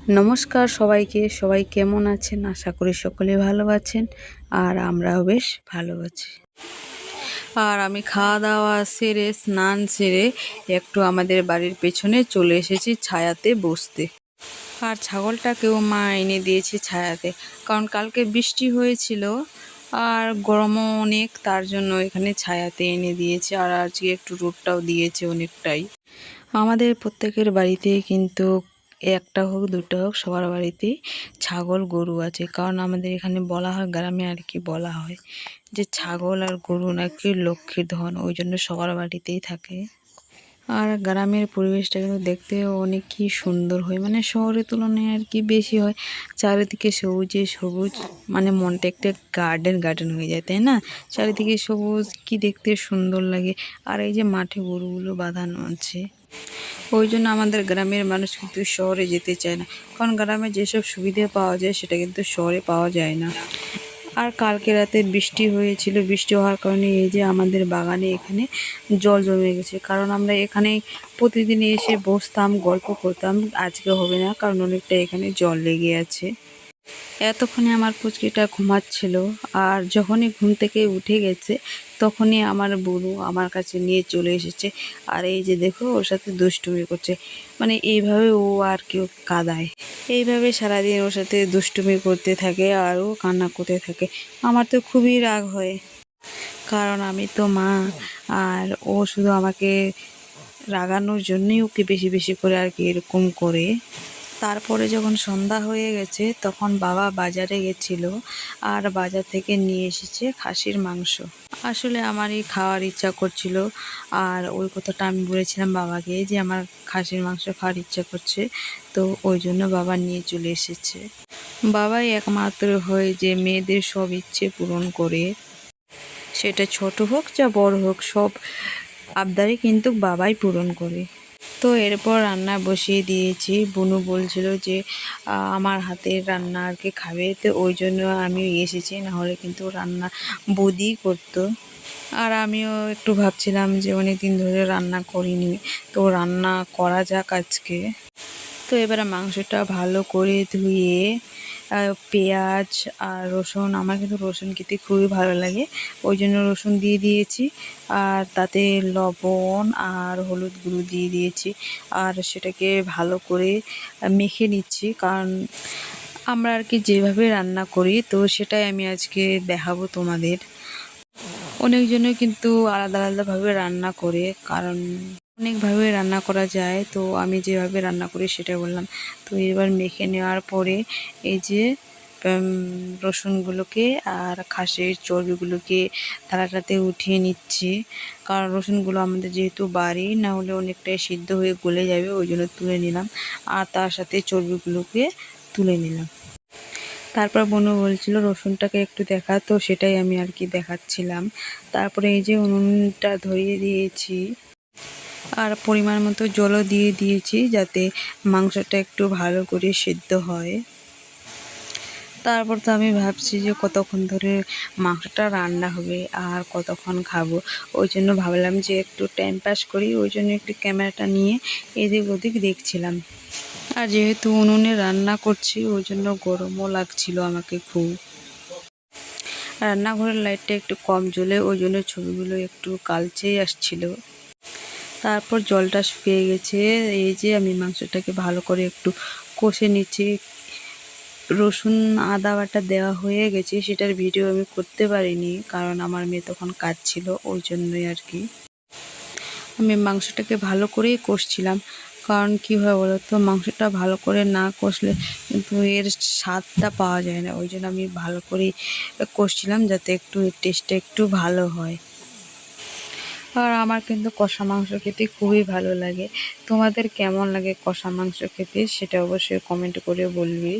নমস্কার সবাইকে। সবাই কেমন আছেন? আশা করি সকলে ভালো আছেন আর আমরাও বেশ ভালো আছি। আর আমি খাওয়া দাওয়া সেরে স্নান সেরে একটু আমাদের বাড়ির পেছনে চলে এসেছি ছায়াতে বসতে। আর ছাগলটাকেও মা এনে দিয়েছে ছায়াতে, কারণ কালকে বৃষ্টি হয়েছিল আর গরমও অনেক, তার জন্য এখানে ছায়াতে এনে দিয়েছে। আর আজকে একটু রোদটাও দিয়েছে অনেকটাই। আমাদের প্রত্যেকের বাড়িতে কিন্তু একটা হোক দুটো হোক সবার বাড়িতেই ছাগল গরু আছে, কারণ আমাদের এখানে বলা হয়, গ্রামে আর কি বলা হয় যে ছাগল আর গরু নাকি লক্ষ্মীর ধন, ওই জন্য সবার বাড়িতেই থাকে। আর গ্রামের পরিবেশটা কিন্তু দেখতে অনেকই সুন্দর হয়, মানে শহরের তুলনায় আর কি বেশি হয়। চারিদিকে সবুজে সবুজ, মানে মনটা একটা গার্ডেন হয়ে যায়, তাই না? চারিদিকে সবুজ, কি দেখতে সুন্দর লাগে। আর এই যে মাঠে গরুগুলো বাঁধানো আছে, ওই জন্য আমাদের গ্রামের মানুষ কিন্তু শহরে যেতে চায় না, কারণ গ্রামে যেসব সুবিধা পাওয়া যায় সেটা কিন্তু শহরে পাওয়া যায় না। আর কালকে রাতে বৃষ্টি হয়েছিল, বৃষ্টি হওয়ার কারণে এই যে আমাদের বাগানে এখানে জল জমে গেছে, কারণ আমরা এখানে প্রতিদিন এসে বসতাম, গল্প করতাম। আজকে হবে না, কারণ অনেকটা এখানে জল লেগে আছে। এতক্ষণে আমার পুচকিটা ঘুমাচ্ছিল, আর যখনই ঘুম থেকে উঠে গেছে তখনই আমার বুনু আমার কাছে নিয়ে চলে এসেছে। আর এই যে দেখো, ওর সাথে দুষ্টুমি করছে, মানে এইভাবে ও আর কেউ কাঁদায়। এইভাবে সারাদিন ওর সাথে দুষ্টুমি করতে থাকে আর ও কান্না করতে থাকে। আমার তো খুবই রাগ হয়, কারণ আমি তো মা, আর ও শুধু আমাকে রাগানোর জন্যই ওকে বেশি বেশি করে আর কি এরকম করে। তারপরে যখন সন্ধ্যা হয়ে গেছে তখন বাবা বাজারে গেছিল, আর বাজার থেকে নিয়ে এসেছে খাসির মাংস। আসলে আমারই খাওয়ার ইচ্ছা করছিল, আর ওই কথাটা আমি বলেছিলাম বাবাকে যে আমার খাসির মাংস খাওয়ার ইচ্ছা করছে, তো ওই জন্য বাবা নিয়ে চলে এসেছে। বাবাই একমাত্র হয় যে মেয়েদের সব ইচ্ছে পূরণ করে, সেটা ছোট হোক যা বড় হোক, সব আবদারই কিন্তু বাবাই পূরণ করে। তো এরপর রান্না বসিয়ে দিয়েছি। বুনু বলছিল যে আমার হাতের রান্না আর কি খাবে, তো ওই জন্য আমি এসেছি, নাহলে কিন্তু রান্না বৌদি করতো। আর আমিও একটু ভাবছিলাম যে অনেক দিন ধরে রান্না করিনি, তো রান্না করা যাক আজকে। তো এবারে মাংসটা ভালো করে ধুয়ে পেঁয়াজ আর রসুন, আমার কিন্তু রসুন খেতে খুবই ভালো লাগে, ওই জন্য রসুন দিয়ে দিয়েছি। আর তাতে লবণ আর হলুদ গুঁড়ো দিয়ে দিয়েছি, আর সেটাকে ভালো করে মেখে নিচ্ছি, কারণ আমরা আর কি যেভাবে রান্না করি তো সেটাই আমি আজকে দেখাবো তোমাদের। অনেকজনই কিন্তু আলাদা আলাদাভাবে রান্না করে, কারণ অনেকভাবে রান্না করা যায়, তো আমি যেভাবে রান্না করি সেটা বললাম। তো এবার মেখে নেওয়ার পরে এই যে রসুনগুলোকে আর খাসির চর্বিগুলোকে থালাটাতে উঠিয়ে নিচ্ছি, কারণ রসুনগুলো আমাদের যেহেতু বাড়ি, না হলে অনেকটাই সিদ্ধ হয়ে গলে যাবে, ওই জন্য তুলে নিলাম। আর তার সাথে চর্বিগুলোকে তুলে নিলাম। তারপর বোনও বলছিল রসুনটাকে একটু দেখা, তো সেটাই আমি আর কি দেখাচ্ছিলাম। তারপরে এই যে উনুনটা ধরিয়ে দিয়েছি, আর পরিমাণ মতো জলও দিয়ে দিয়েছি, যাতে মাংসটা একটু ভালো করে সিদ্ধ হয়। তারপর তো আমি ভাবছি যে কতক্ষণ ধরে মাংসটা রান্না হবে আর কতক্ষণ খাবো, ওই জন্য ভাবলাম যে একটু টাইম পাস করি, ওই জন্য একটু ক্যামেরাটা নিয়ে এদিক ওদিক দেখছিলাম। আর যেহেতু উনুনে রান্না করছি ওই জন্য গরমও লাগছিল আমাকে খুব। রান্নাঘরের লাইটটা একটু কম জ্বলে, ওই জন্য ছবিগুলো একটু কালচেই আসছিল। তারপর জলটা শুকিয়ে গেছে, এই যে আমি মাংসটাকে ভালো করে একটু কষে নিচ্ছি। রসুন আদা বাটা দেওয়া হয়ে গেছে, সেটার ভিডিও আমি করতে পারিনি, কারণ আমার মেয়ে তখন কাজ ছিল, ওই জন্যই আর কি। আমি মাংসটাকে ভালো করেই কষছিলাম, কারণ কী হয় বলো তো, মাংসটা ভালো করে না কষলে কিন্তু এর স্বাদটা পাওয়া যায় না, ওই জন্য আমি ভালো করেই কষছিলাম, যাতে একটু এর টেস্টটা একটু ভালো হয়। আর আমার কিন্তু কষা মাংস খেতে খুবই ভালো লাগে। তোমাদের কেমন লাগে কষা মাংস খেতে সেটা অবশ্যই কমেন্ট করে বলবি।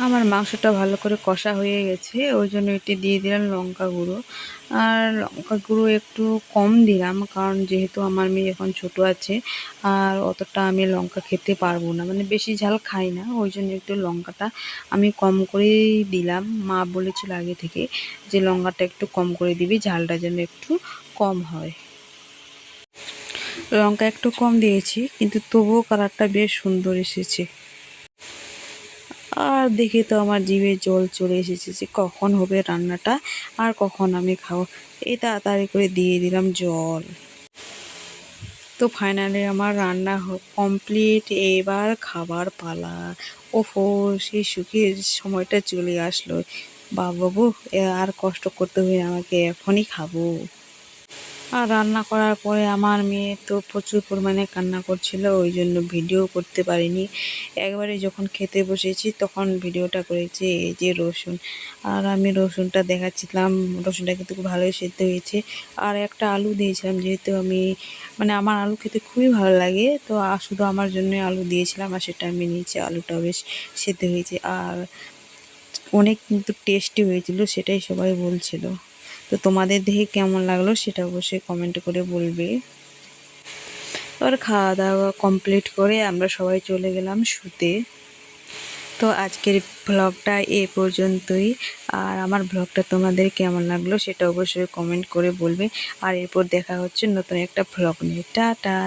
আমার মাংসটা ভালো করে কষা হয়ে গেছে, ওই জন্য এটি দিয়ে দিলাম লঙ্কা গুঁড়ো। আর লঙ্কা গুঁড়ো একটু কম দিলাম, কারণ যেহেতু আমার মেয়ে এখন ছোট আছে, আর অতটা আমি লঙ্কা খেতে পারবো না, মানে বেশি ঝাল খাই না, ওই জন্য একটু লঙ্কাটা আমি কম করেই দিলাম। মা বলেছিল আগে থেকে যে লঙ্কাটা একটু কম করে দিবি, ঝালটা যেন একটু কম হয়। লঙ্কা একটু কম দিয়েছি, কিন্তু তবুও কালারটা বেশ সুন্দর এসেছে। আর দেখে তো আমার জিভে জল চলে এসেছে যে কখন হবে রান্নাটা আর কখন আমি খাবো। এই তাড়াতাড়ি করে দিয়ে দিলাম জল। তো ফাইনালি আমার রান্না কমপ্লিট, এবার খাবার পালা। ওফো, সেই সুখের সময়টা চলে আসলো। বাবু, আর কষ্ট করতে হবে আমাকে, এখনই খাবো। আর রান্না করার পরে আমার মেয়ে তো প্রচুর পরিমাণে কান্না করছিল, ওই জন্য ভিডিও করতে পারিনি। একবারে যখন খেতে বসেছি তখন ভিডিওটা করেছি। এই যে রসুন, আর আমি রসুনটা দেখাচ্ছিলাম, রসুনটা কিন্তু খুব ভালোই সেদ্ধ হয়েছে। আর একটা আলু দিয়েছিলাম, যেহেতু আমি মানে আমার আলু খেতে খুবই ভালো লাগে, তো শুধু আমার জন্য আলু দিয়েছিলাম, আর সেটা আমি নিয়েছি। আলুটা বেশ সেদ্ধ হয়েছে আর অনেক কিন্তু টেস্টি হয়েছিল, সেটাই সবাই বলছিল। তো তোমাদের দেখে কেমন লাগলো সেটা অবশ্যই কমেন্ট করে বলবে। এবার খাওয়া দাওয়া কমপ্লিট করে আমরা সবাই চলে গেলাম শুতে। তো আজকের ব্লগটা এ পর্যন্তই। আর আমার ব্লগটা তোমাদের কেমন লাগলো সেটা অবশ্যই কমেন্ট করে বলবে। আর এরপর দেখা হচ্ছে নতুন একটা ব্লগ নিয়ে। টাটা।